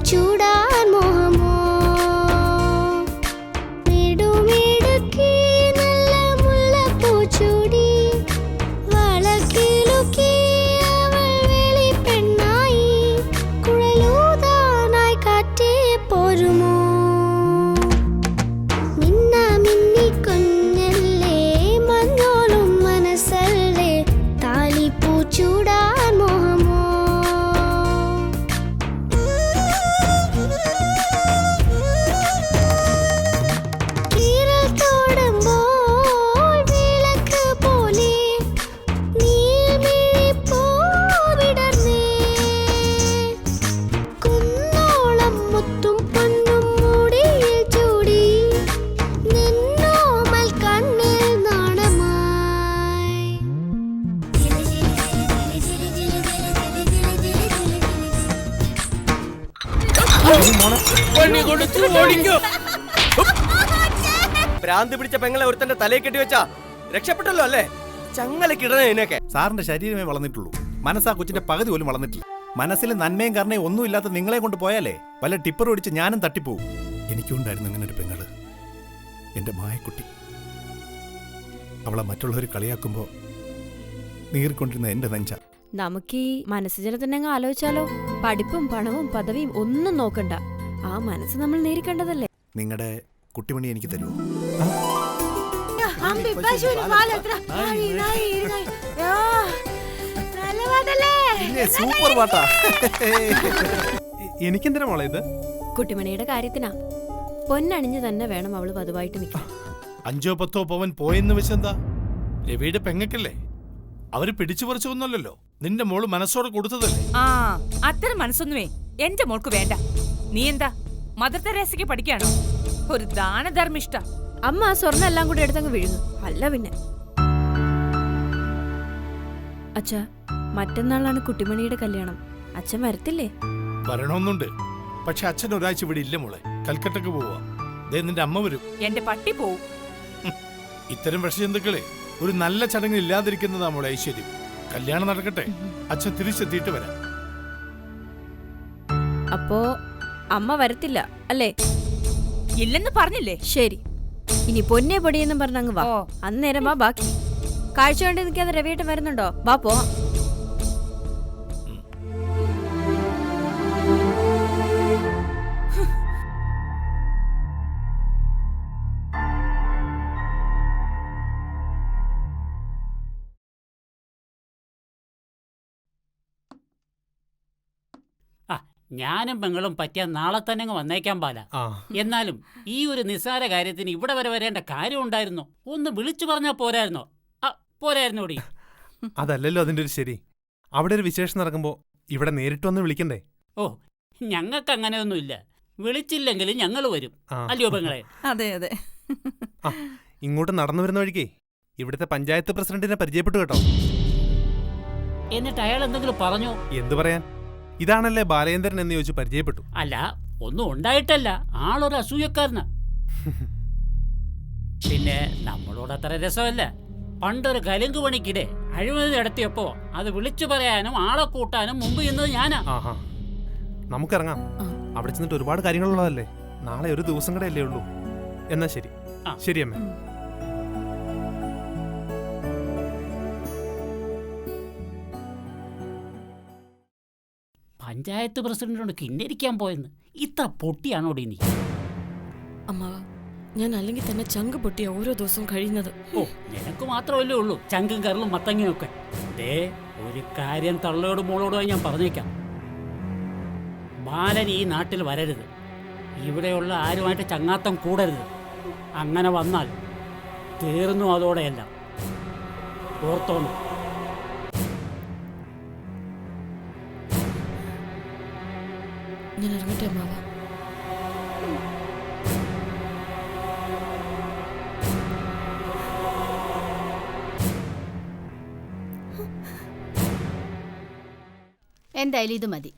ചൂടാൻ മോഹമോ മിടുമിടുക്കി നല്ല മുല്ലപ്പൂ ചൂടി വളക്കിലുക്കി അവൾ വെളിപ്പെണ്ണായി കുഴലൂതാനായി കാറ്റേ പോരുമോ മിന്ന മിന്നി കുഞ്ഞല്ലേ മഞ്ഞോളും മനസ്സല്ലേ താലിപ്പൂ ചൂടാൻ മോഹമോ കീറൽ തോടുമ്പോൾ വിളക്ക് പോലെ നീൽമിഴി പൂവിടർന്നേ കുന്നോളം മുത്തും പൊന്നും മുടിയിൽ ചൂടി നിന്നോമൽ കണ്ണിൽ നാണമായി ഭ്രാന്ത് പിടിച്ച പെങ്ങളെ ഒരുത്തന്റെ തലയിൽ കെട്ടി വെച്ചാ രക്ഷപ്പെട്ടല്ലോ അല്ലേ? ചങ്ങലക്കിടണേ ഇതിനൊക്കെ. സാറിന്റെ ശരീരമേ വളർന്നിട്ടുള്ളൂ, മനസ്സാ കൊച്ചിന്റെ പകുതി പോലും വളർന്നിട്ടില്ല. മനസ്സിൽ നന്മയും കരുണയും ഒന്നുമില്ലാത്ത നിങ്ങളെ കൊണ്ട് പോയാലേ വല്ല ടിപ്പർ ഓടിച്ച് ഞാനും തട്ടിപ്പോവും. എനിക്കുണ്ടായിരുന്നു ഇങ്ങനെ ഒരു പെങ്ങള്, എന്റെ മായക്കുട്ടി. അവളെ മറ്റുള്ളവർ കളിയാക്കുമ്പോ നീറിക്കൊണ്ടിരുന്ന എന്റെ നെഞ്ച. നമുക്ക് ഈ മനസ്സുജനത്തിനെ ആലോചിച്ചാലോ? പഠിപ്പും പണവും പദവിയും ഒന്നും നോക്കണ്ട, ആ മനസ്സ് നമ്മൾ നേരിക്കേണ്ടതല്ലേ? നിങ്ങളുടെ കുട്ടിമണി എനിക്ക് തരുമോ? സൂപ്പർ പാട്ടാ. എനിക്കെന്തിനാ മോളെ ഇത്? കുട്ടിമണിയുടെ കാര്യത്തിനാ. പൊന്നണിഞ്ഞു തന്നെ വേണം അവള് പതിവായിട്ട് നിൽക്കാൻ. 5-10 പവൻ പോയെന്ന് വെച്ചെന്താ? രവിയുടെ പെങ്ങക്കല്ലേ, അവര് പിടിച്ചു പറിച്ചൊന്നുമല്ലല്ലോ. നിന്റെ മോള് മനസ്സോടെ കൊടുത്തതല്ലേ? ആ അത്തരം മനസ്സൊന്നുമേ എന്റെ മോൾക്ക് വേണ്ട. നീ എന്താ മദർ തെരേസയ്ക്ക് പഠിക്കാണോ? ഒരു ദാനധർമ്മിഷ്ട. അമ്മ ആ സ്വർണ്ണം എല്ലാം കൂടി എടുത്തങ്ങ് വീഴുന്നു. അല്ല പിന്നെ അച്ഛാ, മറ്റന്നാളാണ് കുട്ടിമണിയുടെ കല്യാണം. അച്ഛൻ വരത്തില്ലേ? വരണമെന്നുണ്ട്, പക്ഷെ അച്ഛൻ ഒരാഴ്ച ഇവിടെ ഇല്ല മോളെ. കൽക്കട്ടക്ക് പോവാ. ദേ നിന്റെ അമ്മ വരും. എന്റെ പട്ടി പോവും. ഇത്തരം വിഷജന്തുക്കളെ ഒരു നല്ല ചടങ്ങിൽ ഇല്ലാതിരിക്കുന്നതാ മോളെ ഐശ്വര്യം. കല്യാണം നടക്കട്ടെ, അച്ഛൻ തിരിച്ചെത്തിയിട്ട് വരാം. അപ്പോ അമ്മ വരത്തില്ല അല്ലേ? ഇല്ലെന്ന് പറഞ്ഞില്ലേ? ശരി, ഇനി പൊന്നെ പൊടിയെന്നും പറഞ്ഞങ്ങ് വാ. ഓ. അന്നേരം വാ ബാക്കി. കാഴ്ച കണ്ടി നിൽക്കാതെ രവിയേട്ടൻ വരുന്നുണ്ടോ? വാ പോവാം. ഞാനും പെങ്ങളും പറ്റിയാൽ നാളെ തന്നെ അങ്ങ് വന്നേക്കാൻ പാല. എന്നാലും ഈ ഒരു നിസ്സാര കാര്യത്തിന് ഇവിടെ വരെ വരേണ്ട കാര്യം ഉണ്ടായിരുന്നോ? ഒന്ന് വിളിച്ചു പറഞ്ഞാൽ പോരായിരുന്നോ? പോരായിരുന്നോടി. അതല്ലല്ലോ അതിന്റെ ഒരു ശരി. അവിടെ ഒരു വിശേഷം നടക്കുമ്പോ ഇവിടെ നേരിട്ട് വന്ന് വിളിക്കണ്ടേ? ഓ, ഞങ്ങൾക്ക് അങ്ങനെയൊന്നുമില്ല. വിളിച്ചില്ലെങ്കിലും ഞങ്ങൾ വരും. അല്ലയോ പെങ്ങളെ? അതെ അതെ. ഇങ്ങോട്ട് നടന്നു വരുന്ന വഴിക്കേ ഇവിടുത്തെ പഞ്ചായത്ത് പ്രസിഡന്റിനെ പരിചയപ്പെട്ടു കേട്ടോ. എന്നിട്ട് അയാൾ എന്തെങ്കിലും പറഞ്ഞോ? എന്തു പറയാൻ, ഇതാണല്ലേ ബാലേന്ദ്രൻ എന്ന് ചോദിച്ചു പരിചയപ്പെട്ടു. അല്ല, ഒന്നും ഉണ്ടായിട്ടല്ല, ആളൊരു അസൂയക്കാരനാ. പിന്നെ നമ്മളോട് അത്ര രസമല്ല. പണ്ടൊരു കലുങ്ക് പണിക്കിടെ അഴിമതി നടത്തിയപ്പോ അത് വിളിച്ചു പറയാനും ആളെ കൂട്ടാനും മുമ്പ് ചെന്നത് ഞാനാ. നമുക്കിറങ്ങാം, അവിടെ ചെന്നിട്ട് ഒരുപാട് കാര്യങ്ങളുള്ളതല്ലേ. നാളെ ഒരു ദിവസം കൂടെ അല്ലേ ഉള്ളൂ. എന്നാ ശരി. ശരി അമ്മേ. പഞ്ചായത്ത് പ്രസിഡന്റിനോട് കിന്നരിക്കാൻ പോയെന്ന് ഇത്ര പൊട്ടിയാണോടി നീ? അമ്മാവ, ഞാൻ അല്ലെങ്കിൽ തന്നെ ചങ്ക് പൊട്ടിയ ഓരോ ദിവസവും കഴിയുന്നത്. ഓ, നിനക്ക് മാത്രമല്ലേ ഉള്ളൂ ചങ്കും കരളും മത്തങ്ങയും ഒക്കെ. ദേ, ഒരു കാര്യം തള്ളയോട് മോളോടുമായി ഞാൻ പറഞ്ഞേക്കാം. ബാലൻ ഈ നാട്ടിൽ വരരുത്. ഇവിടെയുള്ള ആരുമായിട്ട് ചങ്ങാത്തം കൂടരുത്. അങ്ങനെ വന്നാൽ തീർന്നു അതോടെയെല്ലാം. ഓർത്തോണം. ഞാൻ ഇറങ്ങട്ടെ അമ്മാവ. എന്തായാലും ഇത് മതി.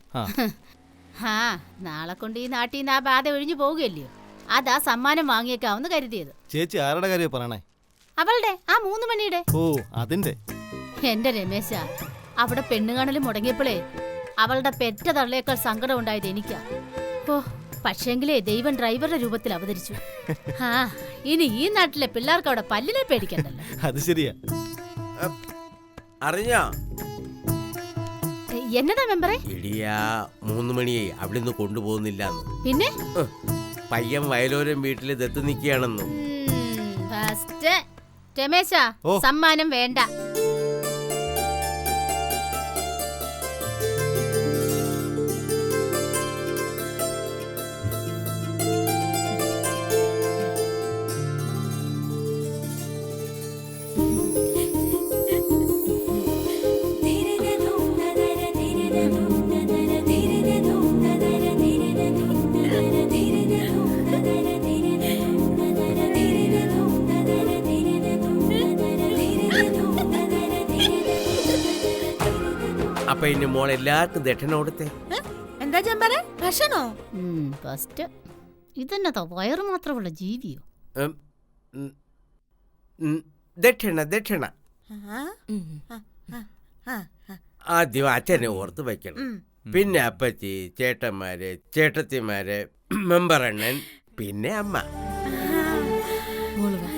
നാളെ കൊണ്ട് ഈ നാട്ടിൽ നിന്ന് ആ ബാധ ഒഴിഞ്ഞു പോവുകയല്ലയോ? അതാ സമ്മാനം വാങ്ങിയേക്കാവെന്ന് കരുതിയത്. ചേച്ചി ആരുടെ കാര്യം പറയണേ? അവളുടെ ആ 3 മണിയുടെ. ഓ, അതിന്റെ. എന്റെ രമേശ, അവിടെ പെണ്ണുകാണലും മുടങ്ങിയപ്പോഴേ അവളുടെ പെറ്റ തള്ളയേക്കാൾ സങ്കടം ഉണ്ടായത് എനിക്കാ. ഓ പക്ഷേങ്കിലേ ദൈവം ഡ്രൈവറുടെ രൂപത്തിൽ അവതരിച്ചു. ആ ഇനി ഈ നാട്ടിലെ പിള്ളേർക്ക് അവിടെ പല്ലിനെ പേടിക്കണ്ടല്ലോ. അത് ശരിയാ. അറിഞ്ഞോ എന്നതാ മെമ്പറെ? ഇടിയാ 3 മണിയായി അവിടുന്ന് കൊണ്ടുപോകുന്നില്ല. പിന്നെ പയ്യൻ വയലോരം വീട്ടില് ദത്ത് നിൽക്കുകയാണെന്ന്. ഫസ്റ്റ് രമേശ ഓ. സമ്മാനം വേണ്ട. അപ്പൊ ഇനി മോൾ എല്ലാവർക്കും ദക്ഷിണ കൊടുത്തേ. എന്താ ചെമ്പറെ ഭക്ഷണോ? ഫസ്റ്റ് ഇതെന്നതാ വയറ് മാത്രമുള്ള ജീവിയോ? ദക്ഷിണ ദക്ഷിണ ആദ്യം അച്ഛനെ ഓർത്ത് വയ്ക്കണം. പിന്നെ അപ്പച്ചി, ചേട്ടന്മാര്, ചേട്ടത്തിമാര്, മെമ്പർ അണ്ണൻ, പിന്നെ അമ്മ. മോള് വാ.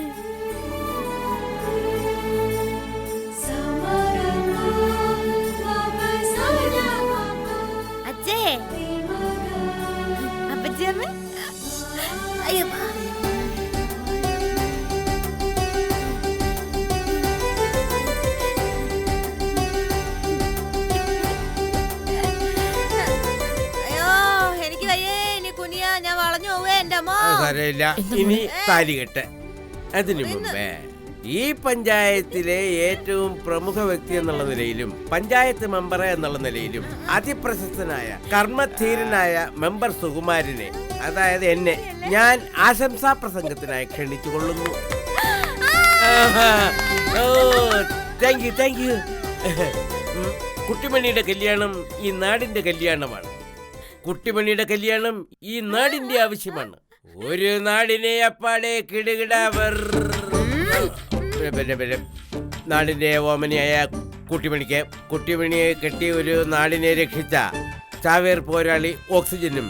അച്ഛേ അപ്പച്ചമ്മ അയ്യോ എനിക്ക് വയ്യേ. ഇനി കുനിയ ഞാൻ വളഞ്ഞു പോവേ എന്റെ അമ്മ. സാരമില്ല, ഇനി താലികെട്ട്. അതിനു മുമ്പേ ഈ പഞ്ചായത്തിലെ ഏറ്റവും പ്രമുഖ വ്യക്തി എന്നുള്ള നിലയിലും പഞ്ചായത്ത് മെമ്പർ എന്നുള്ള നിലയിലും അതിപ്രശസ്തനായ കർമ്മധീരനായ മെമ്പർ സുകുമാരനെ, അതായത് എന്നെ, ഞാൻ ആശംസാ പ്രസംഗത്തിനായി ക്ഷണിച്ചുകൊള്ളുന്നു. Thank you thank you. കുട്ടിമണിയുടെ കല്യാണം ഈ നാടിന്റെ കല്യാണമാണ്. കുട്ടിമണിയുടെ കല്യാണം ഈ നാടിന്റെ ആവശ്യമാണ്. ഒരു നാടിനെ അപ്പാടെ കിടുകിടാവർ നാടിന്റെ ഓമനയായ കുട്ടിമണിയെ കെട്ടി ഒരു നാടിനെ രക്ഷിച്ച ചാവേർ പോരാളി ഓക്സിജനും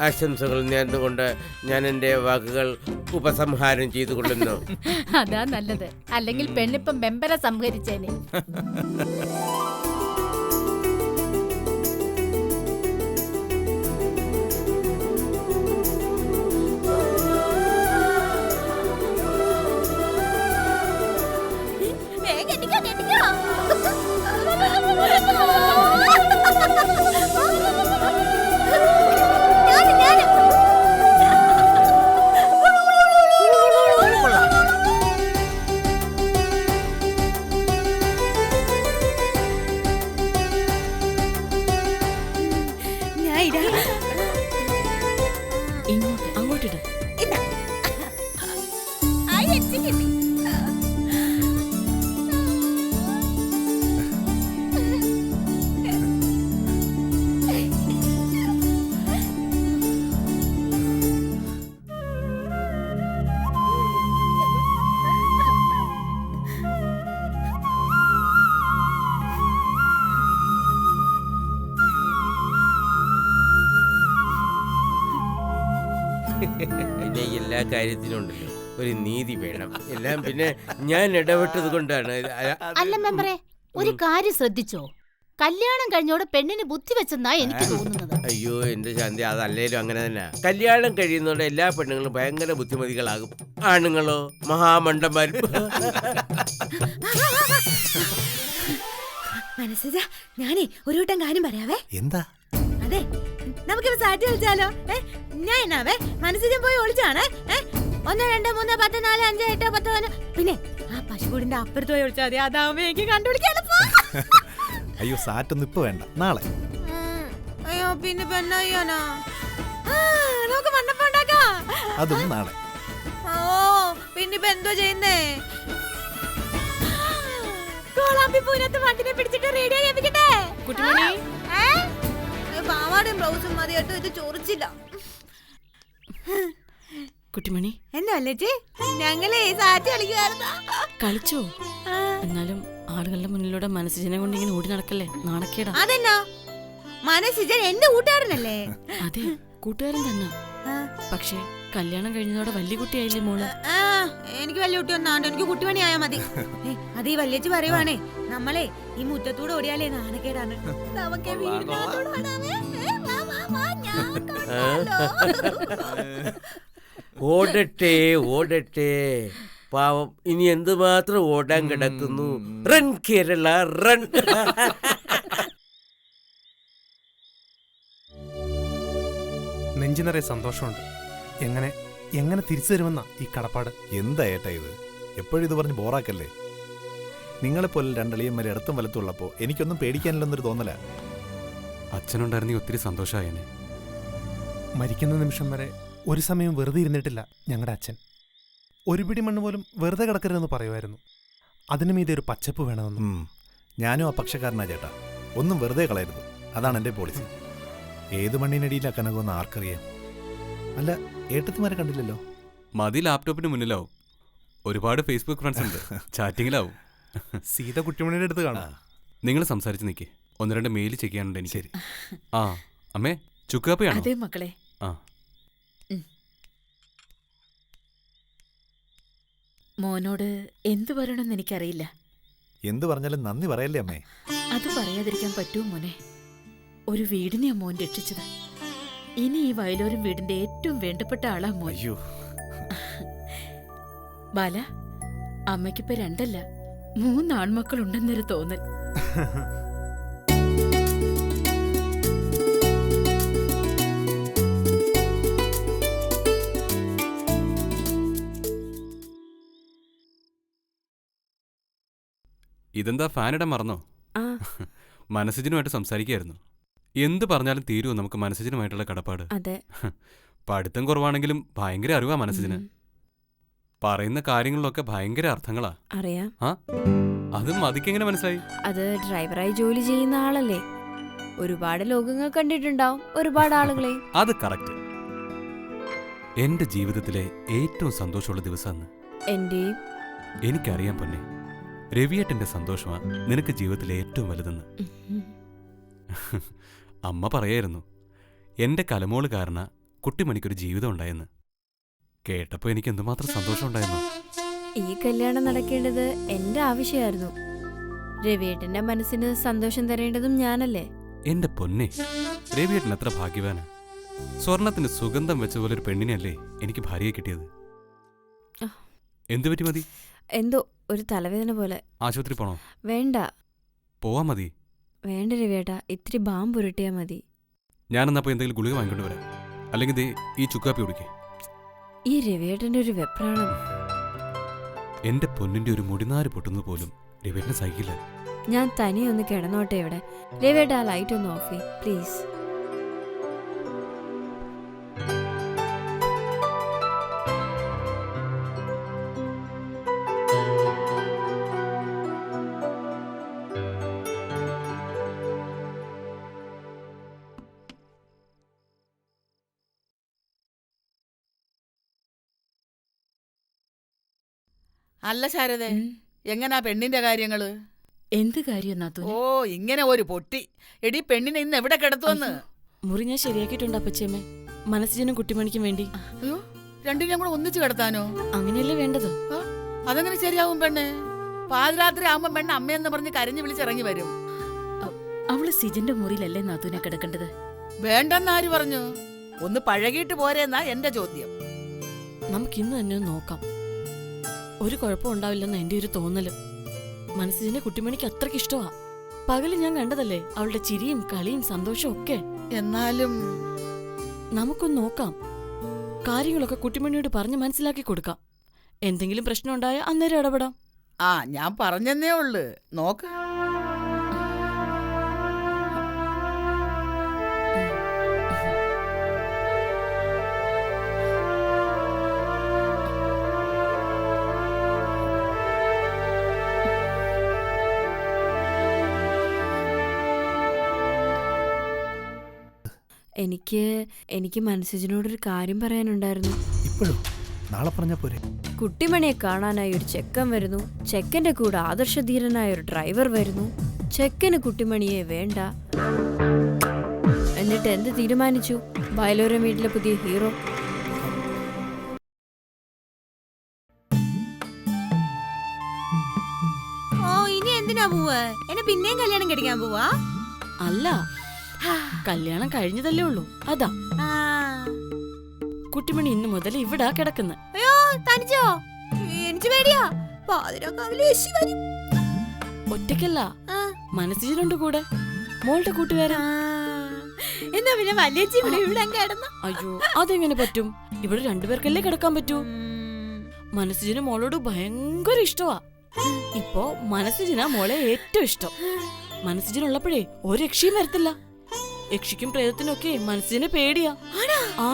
ആശംസകൾ നേർന്നുകൊണ്ട് ഞാൻ എന്റെ വാക്കുകൾ ഉപസംഹാരം ചെയ്തുകൊള്ളുന്നു. അതാ നല്ലത്. അല്ലെങ്കിൽ പെണ്ണിപ്പം മെമ്പറെ സംഹരിച്ചേനെ. അങ്ങോട്ടിട്ട് പിന്നെ എല്ലാ കാര്യത്തിലും ഉണ്ടല്ലോ ഒരു നീതി വേണം. എല്ലാം പിന്നെ ഞാൻ ഇടപെട്ടത് കൊണ്ടാണ്. അല്ല മെമ്പറെ, ഒരു കാര്യം ശ്രദ്ധിച്ചോ? കല്യാണം കഴിഞ്ഞോടെ പെണ്ണിന് ബുദ്ധി വെച്ചെന്നാ എനിക്ക് തോന്നുന്നത്. അയ്യോ എന്റെ ശാന്തി, അതല്ലേലും അങ്ങനെ തന്നെ. കല്യാണം കഴിയുന്നതോടെ എല്ലാ പെണ്ണുങ്ങളും ഭയങ്കര ബുദ്ധിമതികളാകും. ആണുങ്ങളോ മഹാമണ്ഡന്മാരും. മനസ്സിലാ, ഞാനേ ഒരു വട്ടം കാര്യം പറയാവേ. എന്താ? അതെ, നമുക്കിപ്പോ സാറ്റ് കളിച്ചാലോ? ഞാൻ എന്നാവേ മനസ്സിലും പോയി ഒളിച്ചാണ്. 1 2 3 10 4 5 8 10 11. പിന്നെ ആ പശുകൂടിന്റെ അപ്പുറത്ത് പോയി ഒളിച്ചാൽ മതി. അതാവുമ്പോ എനിക്ക് കണ്ടുപിടിക്കാൻ. അയ്യോ സാറ്റൊന്നും ഇപ്പൊ വേണ്ട, നാളെ. അയ്യോ പിന്നെ പെണ്ണയ്യാനാ നമുക്ക് മണ്ണപ്പം ഉണ്ടാക്കാം. അതും നാളെ. ഓ പിന്നിപ്പോ എന്തോ ചെയ്യുന്നേ? കോളാമ്പി പൂരത്ത് വണ്ടിനെ പിടിച്ചിട്ട് റേഡിയോ കേൾപ്പിക്കട്ടെ. പാവാടയും ബ്ലൗസും മതി കേട്ടോ, ഇത് ചോറിച്ചില്ല. കുട്ടിമണി എന്താ അല്ലേച്ചി, ഞങ്ങളെ സാറ്റ് കളിക്കുവായിരുന്നോ? കളിച്ചോ? എന്നാലും ആളുകളുടെ മുന്നിലൂടെ മനസ്സിനെ കൊണ്ട് ഇങ്ങനെ ഓടി നടക്കല്ലേ, നാണക്കേടാ. അതെന്നാ, മനസ്സിജൻ എന്റെ കൂട്ടുകാരനല്ലേ? അതെ, കൂട്ടുകാരൻ തന്നെ. പക്ഷെ കല്യാണം കഴിഞ്ഞതോടെ വലിയ കുട്ടിയായില്ലേ മോള്? എനിക്ക് വലിയ കുട്ടിയൊന്നും ആണ്ട്, എനിക്ക് കുട്ടിമണി ആയാ മതി. അത് ഈ വല്യച്ച് പറയുവാണേ, നമ്മളെ ഈ മുറ്റത്തൂടെ ഓടിയാലേ നാണക്കേടാണ്. നമുക്ക് വീടിനകത്തൂടെ ഓടാമേ. വാ, വാ, വാ, ഞാൻ കൊണ്ടോളാം. ഓടട്ടെ ഓടട്ടെ, പാവം ഇനി എന്തുമാത്രം ഓടാൻ കിടക്കുന്നു. Run Kerala run. നെഞ്ചു നിറയെ സന്തോഷമുണ്ട്. എങ്ങനെ എങ്ങനെ തിരിച്ചു തരുമെന്നാ ഈ കടപ്പാട്. എന്താ ഏട്ടാ ഇത്? എപ്പോഴും ഇത് പറഞ്ഞ് ബോറാക്കല്ലേ. നിങ്ങളെപ്പോലെ രണ്ടളിയന്മാരെ ഇടത്തും വലത്തും ഉള്ളപ്പോൾ എനിക്കൊന്നും പേടിക്കാനില്ലെന്നൊരു തോന്നല. അച്ഛനുണ്ടായിരുന്നെങ്കിൽ ഒത്തിരി സന്തോഷമായേനെ. മരിക്കുന്ന നിമിഷം വരെ ഒരു സമയം വെറുതെ ഇരുന്നിട്ടില്ല ഞങ്ങളുടെ അച്ഛൻ. ഒരു പിടി മണ്ണ് പോലും വെറുതെ കിടക്കരുതെന്ന് പറയുമായിരുന്നു. അതിനു മീതെ ഒരു പച്ചപ്പ് വേണമെന്ന്. ഞാനും ആ പക്ഷക്കാരനാ ചേട്ടാ. ഒന്നും വെറുതെ കളയരുത്, അതാണ് എൻ്റെ പോളിസി. ഏത് മണ്ണിനടിയിലാ കനകമെന്ന് ആർക്കറിയാം. അല്ല, ഏട്ടത്തിമാരെ കണ്ടില്ലല്ലോ. മതി ലാപ്ടോപ്പിന് മുന്നിലാവും. ഒരുപാട് ഫേസ്ബുക്ക് ഫ്രണ്ട്സ് ഉണ്ട്, ചാറ്റിങ്ങിലാവും. സീത കുട്ടിമണിയുടെ അടുത്ത് കാണാം. നിങ്ങൾ സംസാരിച്ച് നിൽക്കേ, 1-2 മെയിൽ ചെക്ക് ചെയ്യാനുണ്ട് എനിക്ക്. ആ അമ്മേ, ചുക്കാപ്പയാണോ? അതെ മക്കളെ. ആ മോനോട് എന്തു പറയണമെന്ന് എനിക്കറിയില്ല. എന്ത് പറഞ്ഞാലും നന്ദി പറയല്ലേ അമ്മേ. അത് പറയാതിരിക്കാൻ പറ്റുമോ മോനെ? ഒരു വീടിനെയാ മോൻ രക്ഷിച്ചത്. ഇനി ഈ വയലോരം വീടിന്റെ ഏറ്റവും വേണ്ടപ്പെട്ട ആളാ മോൻ. അയ്യോ ബാല, അമ്മയ്ക്കിപ്പോ 2 അല്ല 3 ആൺമക്കളുണ്ടെന്നൊരു തോന്നൽ. ഇതെന്താ ഫാനിടാൻ മറന്നോ? മനസ്സിനുമായിട്ട് സംസാരിക്കുകയായിരുന്നു. എന്ത് പറഞ്ഞാലും തീരുവോ നമുക്ക് മനസ്സിനുമായിട്ടുള്ള കടപ്പാട്? അതെ. പഠിത്തം കുറവാണെങ്കിലും ഭയങ്കര അറിവാ മനസ്സിന്. പറയുന്ന കാര്യങ്ങളിലൊക്കെ ഭയങ്കര അർത്ഥങ്ങളാ. അറിയാം. ആ അത് മതിക്കെങ്ങനെ മനസ്സിലായി? അത് ഡ്രൈവറായി ജോലി ചെയ്യുന്ന ആളല്ലേ. ഒരുപാട് ലോകങ്ങൾ കണ്ടിട്ടുണ്ടാവും, ഒരുപാട് ആളുകളെ. അത് കറക്റ്റ്. എന്റെ ജീവിതത്തിലെ ഏറ്റവും സന്തോഷമുള്ള ദിവസമാണ്. എന്റെയും. എനിക്കറിയാം പൊന്നെ, രവിയേട്ടന്റെ സന്തോഷമാ നിനക്ക് ജീവിതത്തിലെ ഏറ്റവും വലുതെന്ന്. അമ്മ പറയായിരുന്നു, എന്റെ കലമോള് കാരണ കുട്ടിമണിക്കൊരു ജീവിതം ഉണ്ടായെന്ന്. കേട്ടപ്പോ എനിക്ക് എന്തുമാത്രം സന്തോഷം ഉണ്ടായിരുന്നു. ഈ കല്യാണം നടക്കേണ്ടത് എന്റെ ആവശ്യമായിരുന്നു. രവിയേട്ടന്റെ മനസ്സിന് സന്തോഷം തരേണ്ടതും ഞാനല്ലേ. എന്റെ പൊന്നെ, രവിയേട്ടൻ എത്ര ഭാഗ്യവാനാ. സ്വർണത്തിന് സുഗന്ധം വെച്ച പോലെ ഒരു പെണ്ണിനെയല്ലേ എനിക്ക് ഭാര്യയെ കിട്ടിയത്. എന്തു പറ്റി? മതി. എന്തോ ഒരു തലവേദന പോലെ. ആശുപത്രി പോണോ? വേണ്ട. പോവാ മതി. വേണ്ട രവിയേട്ടാ, ഇത്തിരി ബാം പുരട്ടിയാ മതി. ഞാനെന്നപ്പോ എന്തെങ്കിലും ഗുളിക വാങ്ങിക്കൊണ്ട് വരാം. അല്ലെങ്കിൽ ദേ ഈ ചുക്കാപ്പി കുടിക്കേ. ഈ രവിയേട്ടന്റെ ഒരു വെപ്രാളം. എന്റെ പൊന്നിന്റെ ഒരു മുടിനാര് പൊട്ടുന്നത് പോലും രവിയേട്ടന് സഹിക്കില്ല. ഞാൻ തനിയൊന്ന് കിടന്നോട്ടെ ഇവിടെ. രവിയേട്ടാ, ആ ലൈറ്റ് ഒന്ന് ഓഫ് ചെയ്യ് പ്ലീസ്. അല്ല ശാരദേ, എങ്ങനാ പെണ്ണിന്റെ കാര്യങ്ങള്? എന്ത് കാര്യം നാത്തു? ഓ, ഇങ്ങനെ ഒരു പൊട്ടി. എടി, പെണ്ണിനെ ഇന്ന് എവിടെ കിടത്തുവന്ന്? മുറി ഞാൻ ശരിയാക്കിയിട്ടുണ്ട് അപ്പച്ചേമ്മേ, മനസ്സിനും കുട്ടിമണിക്കും വേണ്ടി. അയ്യോ, രണ്ടിനെയും കൂടെ ഒന്നിച്ചു കിടത്താനോ? അങ്ങനെയല്ലേ വേണ്ടത്. അതെങ്ങനെ ശരിയാവും പെണ്ണെ? പാതിരാത്രി ആവുമ്പോ പെണ്ണ് അമ്മയെന്ന് പറഞ്ഞ് കരഞ്ഞു വിളിച്ചിറങ്ങി വരും. അവള് സിജന്റെ മുറിയിലല്ലേ നാത്തൂനെ കിടക്കേണ്ടത്? വേണ്ടെന്നാര് പറഞ്ഞു? ഒന്ന് പഴകിയിട്ട് പോരെന്നാ എന്റെ ചോദ്യം. നമുക്കിന്ന് തന്നെ നോക്കാം. ഒരു കുഴപ്പം ഉണ്ടാവില്ലെന്ന എന്റെ ഒരു തോന്നല്. മനസ്സിനെ കുട്ടിമണിക്ക് അത്രയ്ക്ക് ഇഷ്ടമാ. പകല് ഞാൻ കണ്ടതല്ലേ അവളുടെ ചിരിയും കളിയും സന്തോഷവും ഒക്കെ. എന്നാലും നമുക്കൊന്ന് നോക്കാം. കാര്യങ്ങളൊക്കെ കുട്ടിമണിയോട് പറഞ്ഞ് മനസ്സിലാക്കി കൊടുക്കാം. എന്തെങ്കിലും പ്രശ്നം ഉണ്ടായാൽ അന്നേരം ഇടപെടാം. ആ, ഞാൻ പറഞ്ഞെന്നേ ഉള്ളു. നോക്ക്. എനിക്ക് മനസ്സിനോടൊരു കാര്യം പറയാനുണ്ടായിരുന്നു. ഇപ്പോഴും? നാളെ പറഞ്ഞാ പോരെ? കുട്ടിമണിയെ കാണാനായി ഒരു ചെക്കൻ വരുന്നു. ചെക്കന്റെ കൂടെ ആദർശധീരനായ ഒരു ഡ്രൈവർ വരുന്നു. ചെക്കന് കുട്ടിമണിയെ വേണ്ട. എന്നിട്ട് എന്ത് തീരുമാനിച്ചു വയലോരം വീട്ടിലെ പുതിയ ഹീറോ? ഓ ഇനി എന്തിനാ പോവാ? എന്നെ പിന്നെയും കല്യാണം കഴിക്കാൻ പോവാ? അല്ല, കല്യാണം കഴിഞ്ഞതല്ലേ ഉള്ളൂ. അതാ ആ. കുട്ടിമണി ഇന്നു മുതൽ ഇവിടാ കിടക്കുന്നത്. അയ്യോ തനിച്ചോ? എനിക്ക് പേടിയാ. പാതിരാക്കാവിലെ യേശു വരും. ഒറ്റയ്ക്കല്ല, ആ. മനസ്സിലുണ്ട് കൂടെ, മോളുടെ കൂട്ടുകാരൻ. എന്നാ പിന്നെ വല്യച്ചി ഇവിടെ കിടന്നു. അയ്യോ, അതെങ്ങനെ പറ്റും? ഇവിടെ രണ്ടുപേർക്കല്ലേ കിടക്കാൻ പറ്റൂ. മനസ്സിന് മോളോട് ഭയങ്കര ഇഷ്ടമാ. ഇപ്പോ മനസ്സിനാ മോളെ ഏറ്റവും ഇഷ്ടം. മനസ്സിനുള്ളപ്പോഴേ ഒരു രക്ഷയും വരത്തില്ല. യക്ഷിക്കും പ്രേതത്തിനും ഒക്കെ മനസ്സിനെ പേടിയാ. ആ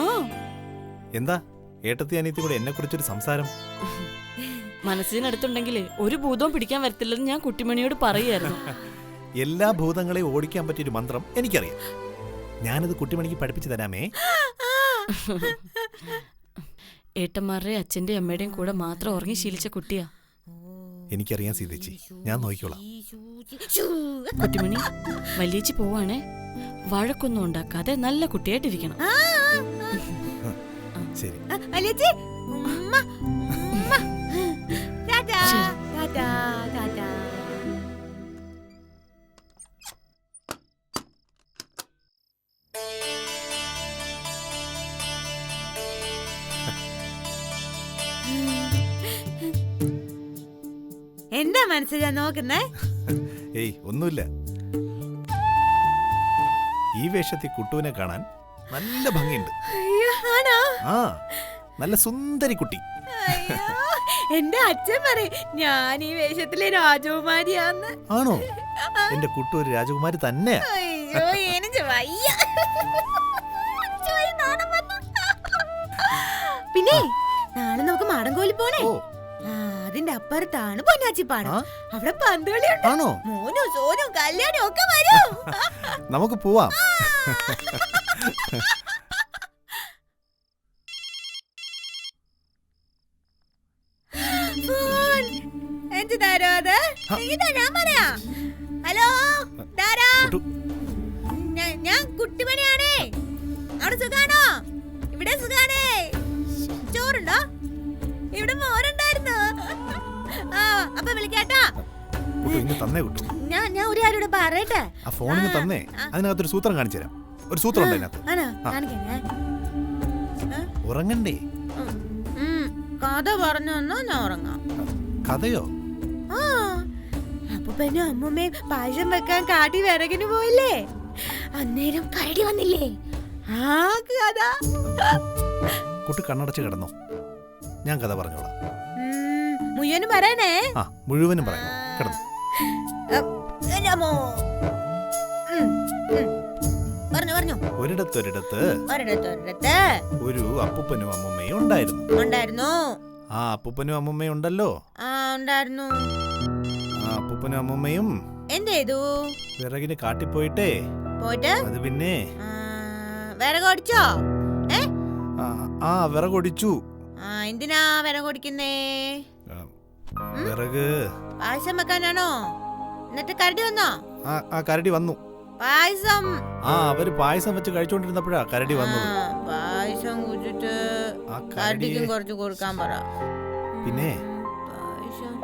എന്താ ഏട്ടത്തി അനിയത്തി കൂടെ എന്നെ കുറിച്ചൊരു സംസാരം? മനസ്സിനടുത്തുണ്ടെങ്കിലേ ഒരു ഭൂതവും പിടിക്കാൻ വരത്തില്ലെന്ന് ഞാൻ കുട്ടിമണിയോട് പറയായിരുന്നു. എല്ലാ ഭൂതങ്ങളെയും ഓടിക്കാൻ പറ്റിയൊരു മന്ത്രം എനിക്കറിയാം. ഞാനത് കുട്ടിമണിക്ക് പഠിപ്പിച്ചു തരാമേ. ഏട്ടന്മാരുടെ അച്ഛന്റെയും അമ്മയുടെയും കൂടെ മാത്രം ഉറങ്ങി ശീലിച്ച കുട്ടിയാ. എനിക്കറിയാം സീതേച്ചി, ഞാൻ നോക്കിക്കോളാം. കുട്ടിമണി, വലിയേച്ചി പോവാണേ. വഴക്കൊന്നും ഉണ്ടാക്കാതെ നല്ല കുട്ടിയായിട്ടിരിക്കണം. ശരി. വല്യച്ചി ഉമ്മ, ഉമ്മ. ടാറ്റാ, ടാറ്റാ, ടാറ്റാ. എന്താ മനസ്സിലാ നോക്കുന്നേ? ഏയ് ഒന്നുമില്ല. ഈ വേഷത്തിൽ കുട്ടുവിനെ കാണാൻ നല്ല ഭംഗിയുണ്ട്. ആണോ? ആ, നല്ല സുന്ദരി കുട്ടി. എന്റെ അച്ഛൻ പറയും ഞാൻ ഈ വേഷത്തിലെ രാജകുമാരിയാന്ന്. ആണോ? എന്റെ കുട്ടു ഒരു രാജകുമാരി തന്നെയാ. അയ്യോ എനിക്ക് വയ്യ. പിന്നെ നാളെ നമുക്ക് മാടങ്കോലി പോണേ. അതിന്റെ അപ്പുറത്താണ് പൊന്നാച്ചിപ്പാടം. അവിടെ പന്തുകളിയുണ്ട്. ആണോ? മോനും സോനും കല്യാണം ഒക്കെ വരും. നമുക്ക് പോവാം. ഹലോ, ഞാൻ കുട്ടിമണിയാണേ. അവിടെ സുഖാണോ? ഇവിടെ സുഖാണേ. ചോറുണ്ടോ? ഇവിടെ മോരുണ്ടായിരുന്നു. ആ അപ്പൊ വിളിക്കാട്ടാ. തന്നേ കുട്ടു. ഞാൻ ഒരു കാര്യോട് പറയട്ടെ. ആ ഫോണിന് തന്നേ. അതിനകത്തൊരു സൂത്രം കാണിച്ചു തരാം. ഒരു സൂത്രം ഉണ്ട് അതിനകത്ത്. ഉറങ്ങണ്ടേ? കഥ പറഞ്ഞു തന്നാ ഞാൻ ഉറങ്ങാം. കഥയോ? ആ അപ്പനും അമ്മൂമ്മയും പായസം വെക്കാൻ കാട്ടി വിറകിന് പോയില്ലേ? അന്നേരം കരടി വന്നില്ലേ? ആ കഥ. കുട്ടി കണ്ണടച്ച് കിടന്നോ? ഞാൻ കഥ പറഞ്ഞോളാം. മുഴുവനും പറയണേ. ആ മുഴുവനും പറയാം. കിടന്നു. ഒരിടത്തൊരിടത്ത് ഒരു അപ്പൂപ്പനും അമ്മൂമ്മയും ഉണ്ടായിരുന്നു. ആ അപ്പൂപ്പനും അമ്മൂമ്മയും ഉണ്ടല്ലോ. ഉണ്ടായിരുന്നു. ആ അപ്പൂപ്പനും അമ്മൂമ്മയും എന്ത് ചെയ്തു? വിറകിന് കാട്ടിപ്പോയിട്ടേ. പോയിട്ട് അത് പിന്നെ വിറകൊടിച്ചോ? ആ വിറകൊടിച്ചു. എന്തിനാ വിറകൊടിക്കുന്നേ? വിറക് പായസം വെക്കാനാണോ? എന്നിട്ട് കരടി വന്നോ? ആ കരടി വന്നു. പായസം അവര് പായസം വെച്ച് കഴിച്ചോണ്ടിരുന്നപ്പോഴാ കരടി വന്നത്. പായസം കുടിച്ചിട്ട് കരടിക്കും കുറച്ച് കൊടുക്കാൻ പറ. പിന്നെ പായസം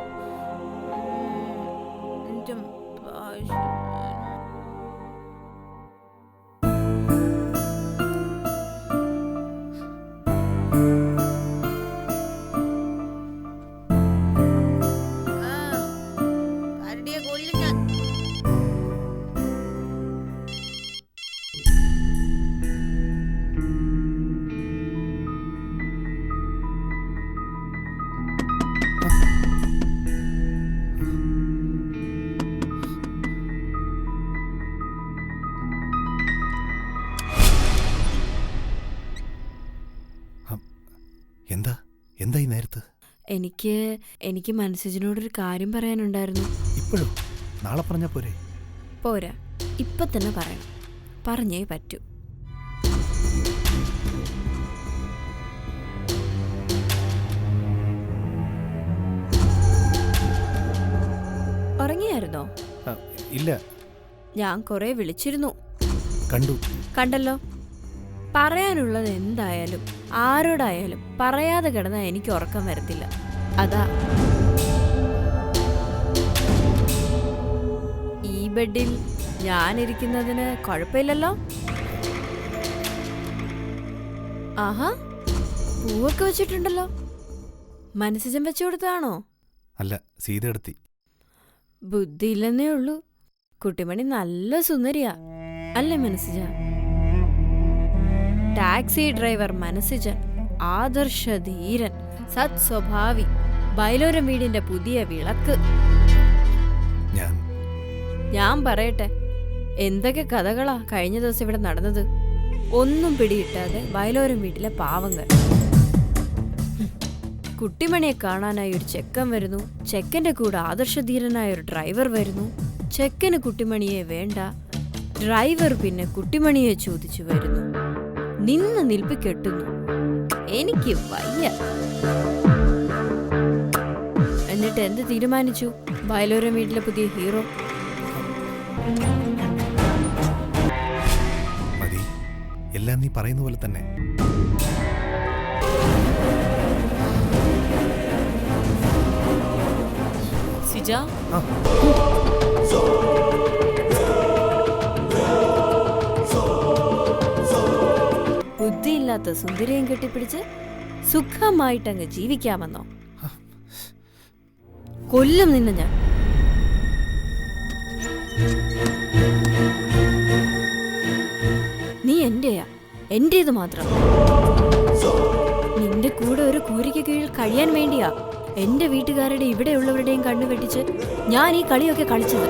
കരടിയെ കൊല്ലും ഞാൻ. എന്താ ഈ നേരത്ത്? എനിക്ക് മനസ്സിനോടൊരു കാര്യം പറയാനുണ്ടായിരുന്നു. ഇപ്പോഴും? നാളെ പറഞ്ഞാ പോരെ? പോരാ, ഇപ്പൊ തന്നെ പറയണം. പറഞ്ഞേ പറ്റൂ. ഉറങ്ങിയായിരുന്നോ? ഇല്ല. ഞാൻ കുറെ വിളിച്ചിരുന്നു. കണ്ടു. കണ്ടല്ലോ. പറയാനുള്ളത് എന്തായാലും ആരോടായാലും പറയാതെ കിടന്നാൽ എനിക്ക് ഉറക്കം വരത്തില്ല. അതാ ഈ ബെഡിൽ ഞാനിരിക്കുന്നതിന് കുഴപ്പമില്ലല്ലോ. ആഹാ, പൂവൊക്കെ വെച്ചിട്ടുണ്ടല്ലോ. മനസ്സിജം വെച്ചു കൊടുത്താണോ? അല്ല, സീത എടുത്തി. ബുദ്ധിയില്ലെന്നേ ഉള്ളൂ. കുട്ടിമണി നല്ല സുന്ദരിയാ അല്ലേ മനസ്സിജ? ടാക്സി ഡ്രൈവർ മനസ്സിജൻ, ആദർശധീരൻ, സത് സ്വഭാവി, ബൈലോരം വീടിന്റെ പുതിയ വിളക്ക്. ഞാൻ പറയട്ടെ, എന്തൊക്കെ കഥകളാ കഴിഞ്ഞ ദിവസം ഇവിടെ നടന്നത്. ഒന്നും പിടിയിട്ടാതെ ബൈലോരം വീട്ടിലെ പാവങ്ങൾ. കുട്ടിമണിയെ കാണാനായി ഒരു ചെക്കൻ വരുന്നു, ചെക്കന്റെ കൂടെ ആദർശധീരനായ ഒരു ഡ്രൈവർ വരുന്നു. ചെക്കന് കുട്ടിമണിയെ വേണ്ട, ഡ്രൈവർ പിന്നെ കുട്ടിമണിയെ ചോദിച്ചു വരുന്നു. നിന്ന് നിൽപ്പി കെട്ടുന്നു. എനിക്ക് വയ്യ. എന്നിട്ട് എന്ത് തീരുമാനിച്ചു ബൈലോരം വീട്ടിലെ പുതിയ ഹീറോ? മതി, എല്ലാം നീ പറയുന്ന പോലെ തന്നെ. സിജ, ബുദ്ധിയില്ലാത്ത സുന്ദരിയും കെട്ടിപ്പിടിച്ച് സുഖമായിട്ടങ്ങ് ജീവിക്കാമെന്നോ? കൊല്ലും നിന്നെ ഞാൻ. നീ എന്റെയാ, എന്റേത് മാത്രം. നിന്റെ കൂടെ ഒരു കൂരയ്ക്ക് കീഴിൽ കഴിയാൻ വേണ്ടിയാ എന്റെ വീട്ടുകാരുടെ ഇവിടെയുള്ളവരുടെയും കണ്ണു വെട്ടിച്ച് ഞാൻ ഈ കളിയൊക്കെ കളിച്ചത്.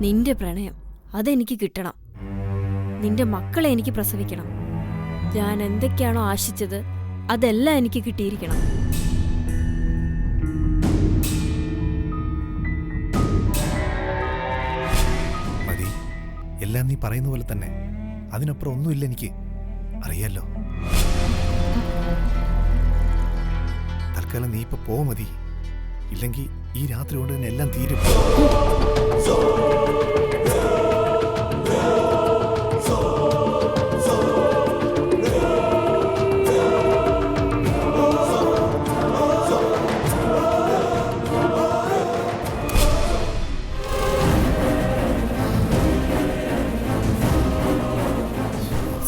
നിന്റെ പ്രണയം അതെനിക്ക് കിട്ടണം. നിന്റെ മക്കളെ എനിക്ക് പ്രസവിക്കണം. ഞാൻ എന്തൊക്കെയാണോ ആശിച്ചത് അതെല്ലാം എനിക്ക് കിട്ടിയിരിക്കണം. മതി, എല്ലാം നീ പറയുന്ന പോലെ തന്നെ. അതിനപ്പുറം ഒന്നുമില്ല എനിക്ക്, അറിയാലോ. തൽക്കാലം നീ ഇപ്പൊ പോ മതി. ഇല്ലെങ്കിൽ ഈ രാത്രി കൊണ്ട് തന്നെ എല്ലാം തീരും.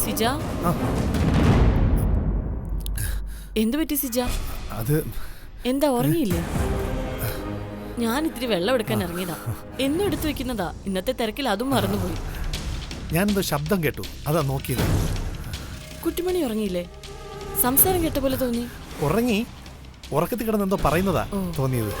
സിജ, എന്തു പറ്റി സിജ? അത് എന്താ, ഉറങ്ങിയില്ലേ? ഞാൻ ഇത്തിരി വെള്ളം എടുക്കാൻ ഇറങ്ങിയതാ. എന്നും എടുത്തു വെക്കുന്നതാ. ഇന്നത്തെ തിരക്കിൽ അതും മറന്നുപോയി. ഞാനെന്തോ ശബ്ദം കേട്ടു, അതാ നോക്കിയത്. കുട്ടിമണി ഉറങ്ങിയില്ലേ? സംസാരം കേട്ട പോലെ തോന്നി. ഉറങ്ങി, ഉറക്കത്തിൽ കിടന്നെന്തോ പറയുന്നതാ തോന്നിയത്.